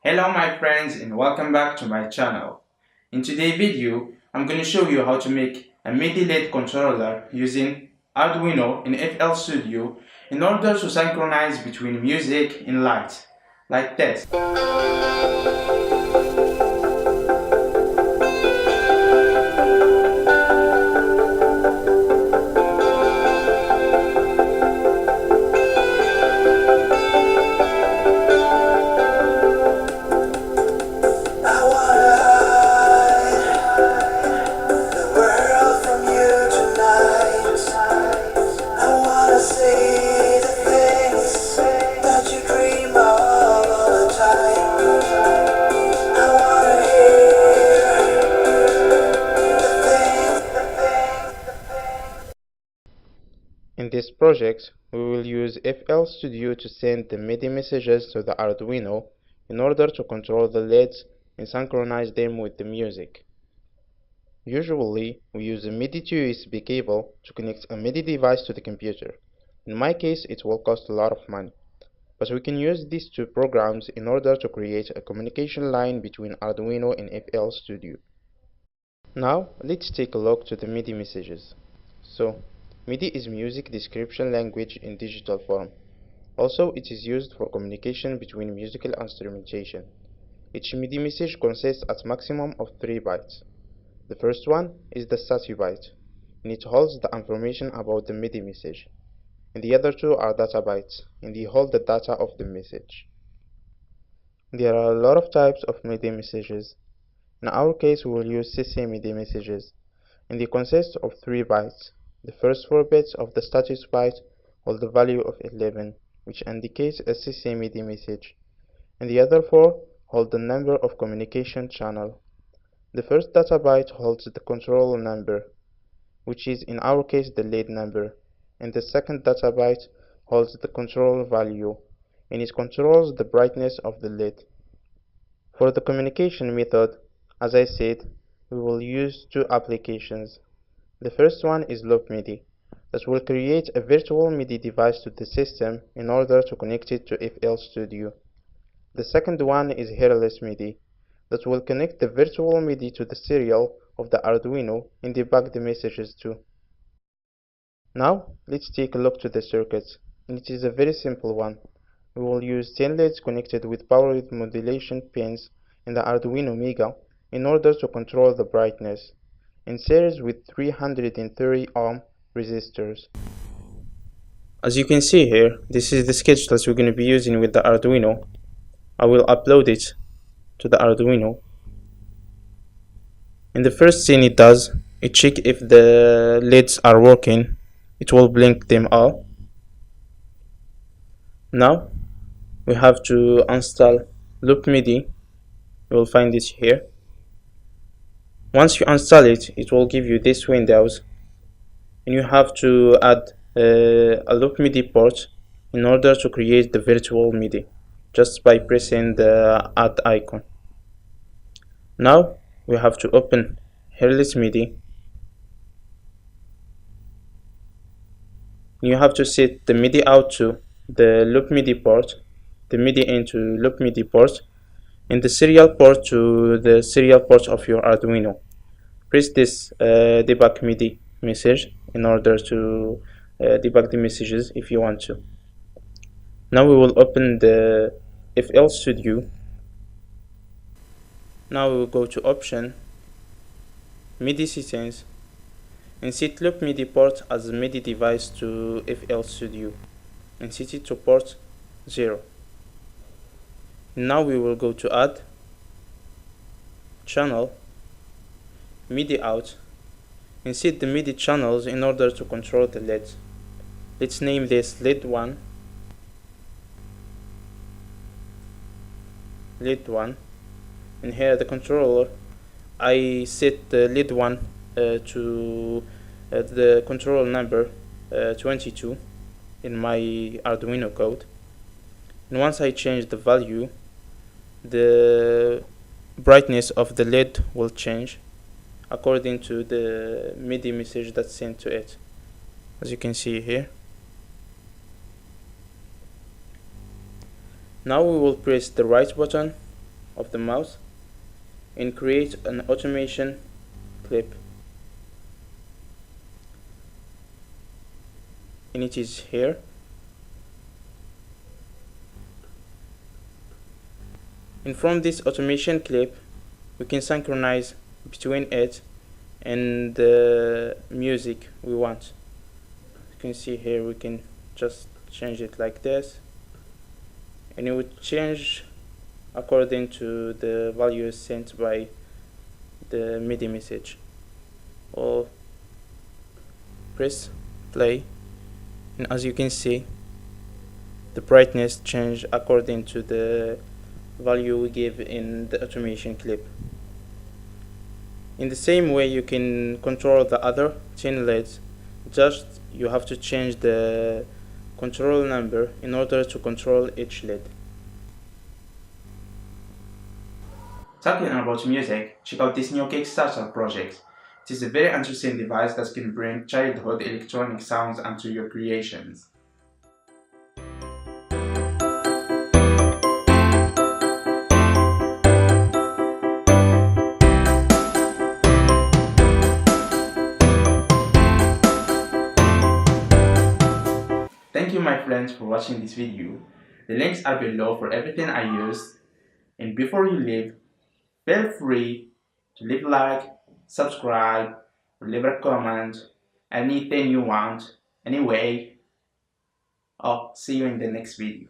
Hello my friends and welcome back to my channel. In today's video, I'm going to show you how to make a MIDI LED controller using Arduino in FL Studio in order to synchronize between music and light, like this. In this project, we will use FL Studio to send the MIDI messages to the Arduino in order to control the LEDs and synchronize them with the music. Usually, we use a MIDI to USB cable to connect a MIDI device to the computer. In my case, it will cost a lot of money, but we can use these two programs in order to create a communication line between Arduino and FL Studio. Now, let's take a look to the MIDI messages. MIDI is music description language in digital form. Also, it is used for communication between musical instrumentation. Each MIDI message consists at maximum of 3 bytes. The first one is the status byte, and it holds the information about the MIDI message. And the other two are data bytes, and they hold the data of the message. There are a lot of types of MIDI messages. In our case, we will use CC MIDI messages, and they consist of 3 bytes. The first 4 bits of the status byte hold the value of 11, which indicates a CC MIDI message, and the other 4 hold the number of communication channel. The first data byte holds the control number, which is in our case the lead number, and the second data byte holds the control value, and it controls the brightness of the LED. For the communication method, as I said, we will use 2 applications. The first one is loop MIDI, that will create a virtual MIDI device to the system in order to connect it to FL Studio. The second one is hairless MIDI, that will connect the virtual MIDI to the serial of the Arduino and debug the messages too. Now, let's take a look to the circuit, and it is a very simple one. We will use 10 LEDs connected with power modulation pins in the Arduino Mega in order to control the brightness, in series with 330 ohm resistors. As you can see here, this is the sketch that we're going to be using with the Arduino. I will upload it to the Arduino, and the first thing it does, it checks if the LEDs are working. It will blink them all. Now we have to install loop MIDI. You will find it here. Once you install it, it will give you this windows, and you have to add a loop MIDI port in order to create the virtual MIDI, just by pressing the add icon. Now we have to open hairless MIDI. You have to set the MIDI out to the loop MIDI port, the MIDI in to loop MIDI port, and the serial port to the serial port of your Arduino. Press this debug MIDI message in order to debug the messages if you want to. Now we will open the FL Studio. Now we will go to Option, MIDI Settings, and set loop MIDI port as a MIDI device to FL Studio, and set it to port 0. Now we will go to Add, Channel, MIDI out, and set the MIDI channels in order to control the LEDs. Let's name this LED 1, LED 1, and here the controller, I set the LED 1 to the control number 22 in my Arduino code, and once I change the value, the brightness of the LED will change according to the MIDI message that's sent to it, as you can see here. Now we will press the right button of the mouse and create an automation clip, and it is here. And from this automation clip we can synchronize between it and the music we want. You can see here we can just change it like this, and it would change according to the values sent by the MIDI message. Or press play, and as you can see the brightness change according to the value we give in the automation clip. In the same way you can control the other 10 LEDs, just you have to change the control number in order to control each LED. Talking about music, check out this new Kickstarter project. It is a very interesting device that can bring childhood electronic sounds into your creations. Thank you my friends for watching this video. The links are below for everything I used. And before you leave, feel free to leave a like, subscribe, or leave a comment, anything you want. Anyway, I'll see you in the next video.